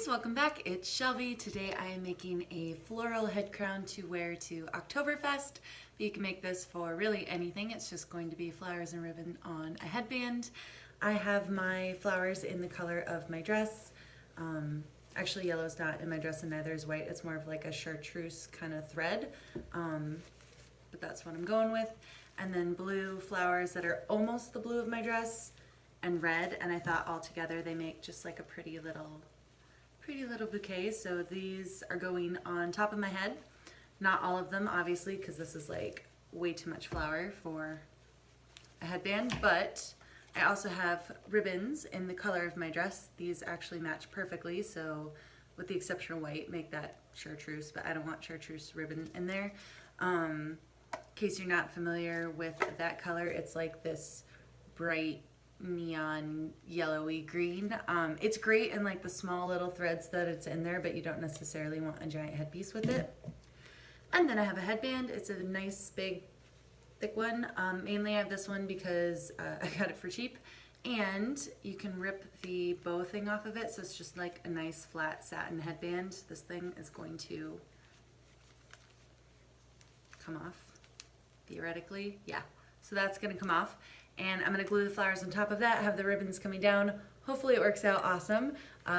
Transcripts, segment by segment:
guys, welcome back. It's Shelby. Today I am making a floral head crown to wear to Oktoberfest. You can make this for really anything. It's just going to be flowers and ribbon on a headband. I have my flowers in the color of my dress. Actually, yellow's not in my dress and neither is white. It's more of like a chartreuse kind of thread, but that's what I'm going with. And then blue flowers that are almost the blue of my dress and red, and I thought all together they make just like a pretty little bouquet. So these are going on top of my head. Not all of them, obviously, because this is like way too much flower for a headband, but I also have ribbons in the color of my dress. These actually match perfectly, so with the exception of white, make that chartreuse, but I don't want chartreuse ribbon in there. In case you're not familiar with that color, it's like this bright neon yellowy green. It's great in like the small little threads that it's in there, but you don't necessarily want a giant headpiece with it. And then I have a headband. It's a nice big thick one. Mainly I have this one because I got it for cheap, and you can rip the bow thing off of it, so it's just like a nice flat satin headband. This thing is going to come off theoretically, yeah, so that's gonna come off. And I'm gonna glue the flowers on top of that, have the ribbons coming down. Hopefully it works out awesome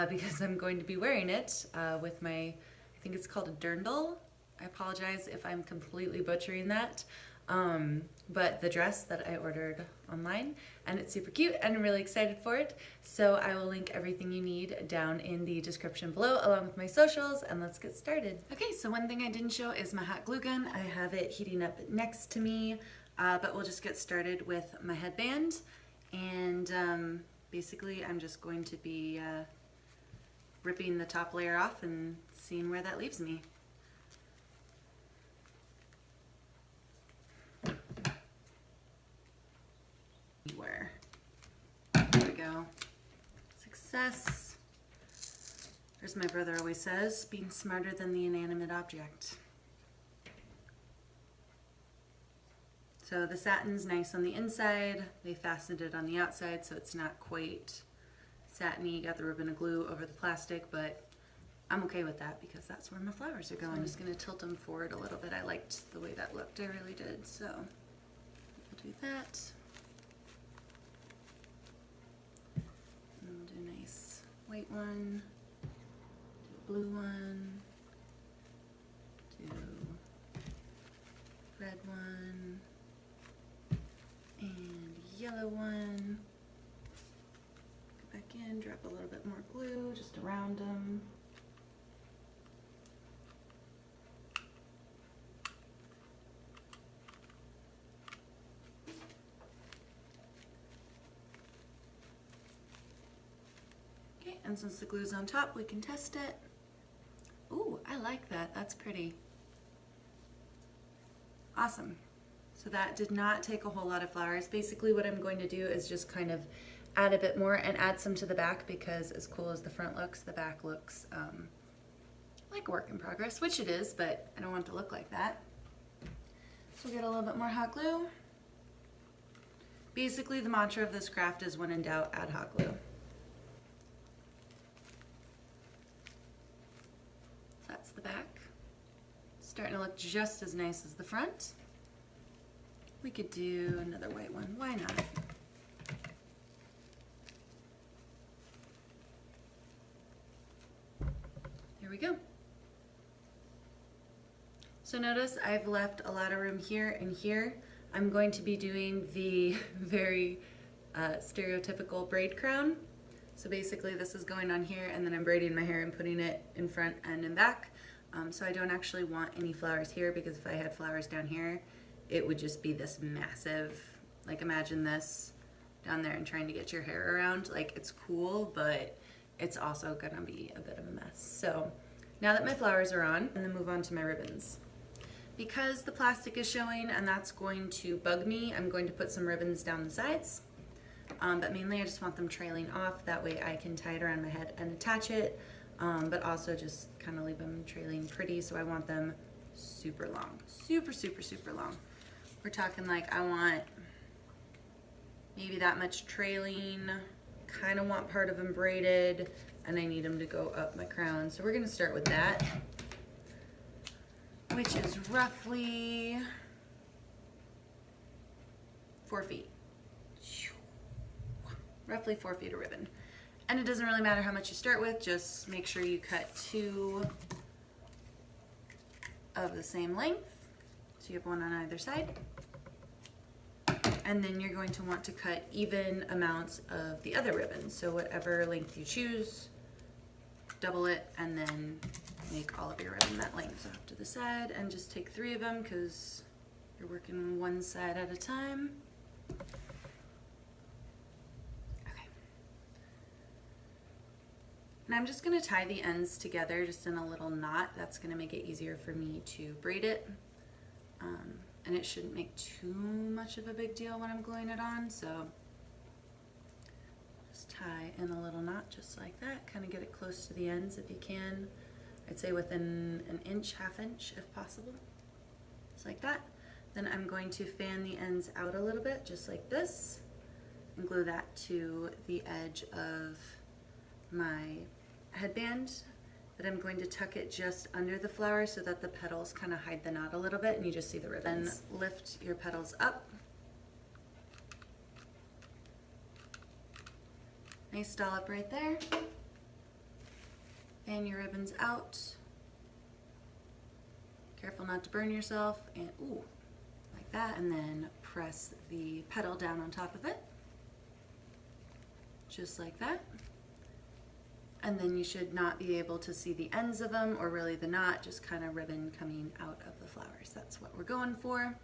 because I'm going to be wearing it with my, I think it's called a dirndl. I apologize if I'm completely butchering that. But the dress that I ordered online, and it's super cute and I'm really excited for it. So I will link everything you need down in the description below along with my socials, and let's get started. Okay, so one thing I didn't show is my hot glue gun. I have it heating up next to me. But we'll just get started with my headband, and basically I'm just going to be ripping the top layer off and seeing where that leaves me. There we go. Success. As my brother always says, being smarter than the inanimate object. So the satin's nice on the inside, they fastened it on the outside so it's not quite satiny. Got the ribbon of glue over the plastic, but I'm okay with that because that's where my flowers are going. So I'm just gonna tilt them forward a little bit. I liked the way that looked, I really did, so we'll do that. And we'll do a nice white one, do a blue one, do red one, and yellow one. Go back in, drop a little bit more glue just around them. Okay, and since the glue's on top, we can test it. Ooh, I like that. That's pretty. Awesome. So that did not take a whole lot of flowers. Basically what I'm going to do is just kind of add a bit more and add some to the back, because as cool as the front looks, the back looks like a work in progress, which it is, but I don't want it to look like that. So we'll get a little bit more hot glue. Basically the mantra of this craft is when in doubt, add hot glue. So that's the back. Starting to look just as nice as the front. We could do another white one, why not? Here we go. So notice I've left a lot of room here and here. I'm going to be doing the very stereotypical braid crown. So basically this is going on here, and then I'm braiding my hair and putting it in front and in back. So I don't actually want any flowers here, because if I had flowers down here, it would just be this massive, like imagine this down there and trying to get your hair around. Like, it's cool, but it's also gonna be a bit of a mess. So now that my flowers are on, I'm gonna move on to my ribbons. Because the plastic is showing and that's going to bug me, I'm going to put some ribbons down the sides. But mainly I just want them trailing off, that way I can tie it around my head and attach it, but also just kind of leave them trailing pretty. So I want them super long, super long. We're talking like I want maybe that much trailing, kind of want part of them braided, and I need them to go up my crown. So we're gonna start with that, which is roughly 4 feet. Roughly 4 feet of ribbon. And it doesn't really matter how much you start with, just make sure you cut 2 of the same length. So you have 1 on either side. And then you're going to want to cut even amounts of the other ribbon. So whatever length you choose, double it, and then make all of your ribbon that length. Off to the side, and just take 3 of them because you're working one side at a time. And I'm just going to tie the ends together just in a little knot. That's going to make it easier for me to braid it. And it shouldn't make too much of a big deal when I'm gluing it on. So just tie in a little knot just like that. Kind of get it close to the ends if you can. I'd say within an inch, ½ inch if possible. Just like that. Then I'm going to fan the ends out a little bit just like this. And glue that to the edge of my headband, but I'm going to tuck it just under the flower so that the petals kind of hide the knot a little bit and you just see the ribbons. Then lift your petals up. Nice dollop right there. Fan your ribbons out. Careful not to burn yourself, and ooh, like that, and then press the petal down on top of it. Just like that. And then you should not be able to see the ends of them or really the knot, just kind of ribbon coming out of the flowers. That's what we're going for.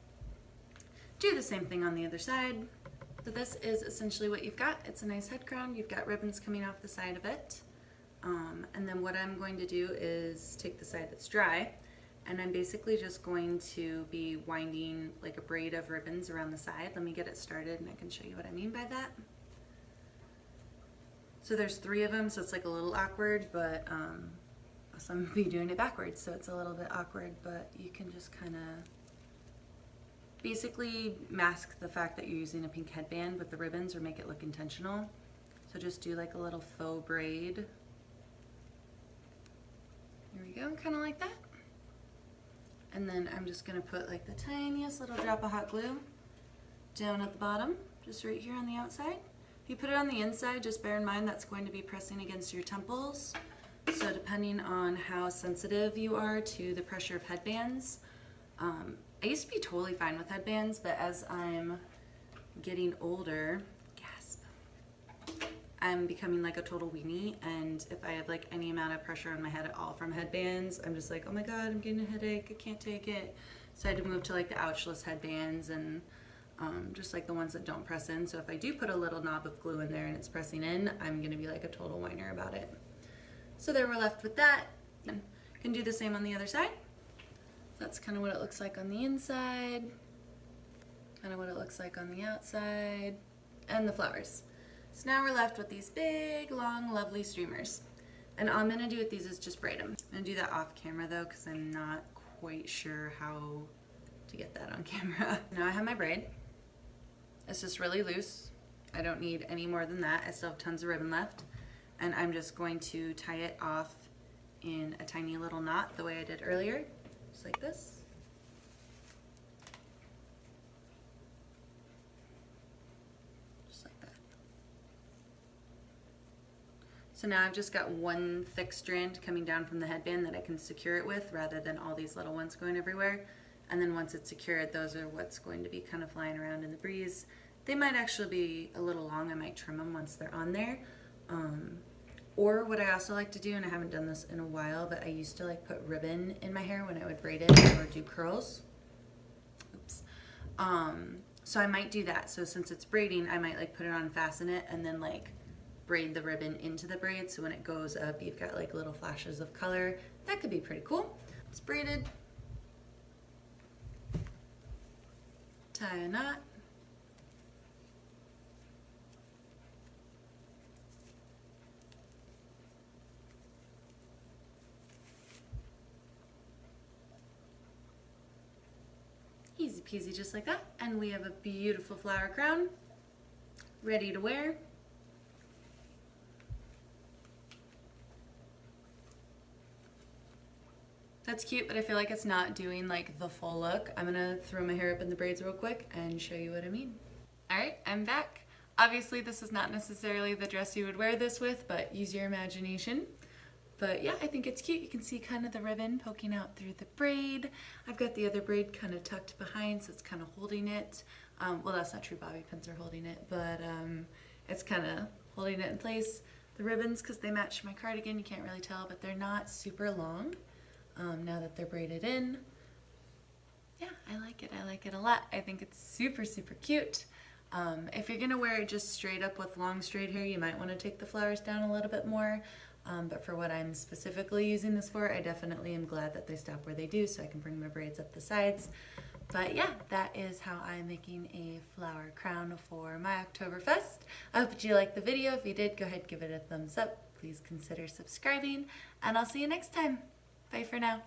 Do the same thing on the other side. So this is essentially what you've got. It's a nice head crown. You've got ribbons coming off the side of it. And then what I'm going to do is take the side that's dry, and I'm basically just going to be winding like a braid of ribbons around the side. Let me get it started and I can show you what I mean by that. So there's 3 of them, so it's like a little awkward, but I'm gonna be doing it backwards, so it's a little bit awkward, but you can just kind of basically mask the fact that you're using a pink headband with the ribbons or make it look intentional. So just do like a little faux braid. Here we go, kind of like that. And then I'm just gonna put like the tiniest little drop of hot glue down at the bottom, just right here on the outside. If you put it on the inside, just bear in mind that's going to be pressing against your temples. So depending on how sensitive you are to the pressure of headbands, I used to be totally fine with headbands, but as I'm getting older, gasp, I'm becoming like a total weenie, and if I have like any amount of pressure on my head at all from headbands, I'm just like, oh my god, I'm getting a headache, I can't take it. So I had to move to like the ouchless headbands and just like the ones that don't press in. So if I do put a little knob of glue in there and it's pressing in, I'm gonna be like a total whiner about it. So there we're left with that. And can do the same on the other side. That's kind of what it looks like on the inside, kind of what it looks like on the outside, and the flowers. So now we're left with these big, long, lovely streamers. And all I'm gonna do with these is just braid them. I'm gonna do that off camera though, because I'm not quite sure how to get that on camera. Now I have my braid. It's just really loose. I don't need any more than that. I still have tons of ribbon left. And I'm just going to tie it off in a tiny little knot the way I did earlier, just like this. Just like that. So now I've just got one thick strand coming down from the headband that I can secure it with rather than all these little ones going everywhere. And then once it's secured, those are what's going to be kind of flying around in the breeze. They might actually be a little long. I might trim them once they're on there. Or what I also like to do, and I haven't done this in a while, but I used to like put ribbon in my hair when I would braid it or do curls. Oops. So I might do that. So since it's braiding, I might like put it on, fasten it, and then like braid the ribbon into the braid. So when it goes up, you've got like little flashes of color. That could be pretty cool. It's braided. Tie a knot. Easy peasy, just like that. And we have a beautiful flower crown ready to wear. That's cute, but I feel like it's not doing like the full look. I'm gonna throw my hair up in the braids real quick and show you what I mean. All right, I'm back. Obviously this is not necessarily the dress you would wear this with, but use your imagination. But yeah, I think it's cute. You can see kind of the ribbon poking out through the braid. I've got the other braid kind of tucked behind, so it's kind of holding it. Well, that's not true, bobby pins are holding it, but it's kind of holding it in place. The ribbons, because they match my cardigan, you can't really tell, but they're not super long now that they're braided in. Yeah, I like it. I like it a lot. I think it's super, super cute. If you're gonna wear it just straight up with long straight hair, you might want to take the flowers down a little bit more. But for what I'm specifically using this for, I definitely am glad that they stop where they do so I can bring my braids up the sides. But yeah, that is how I'm making a flower crown for my Oktoberfest. I hope that you liked the video. If you did, go ahead, give it a thumbs up. Please consider subscribing, and I'll see you next time. Bye for now.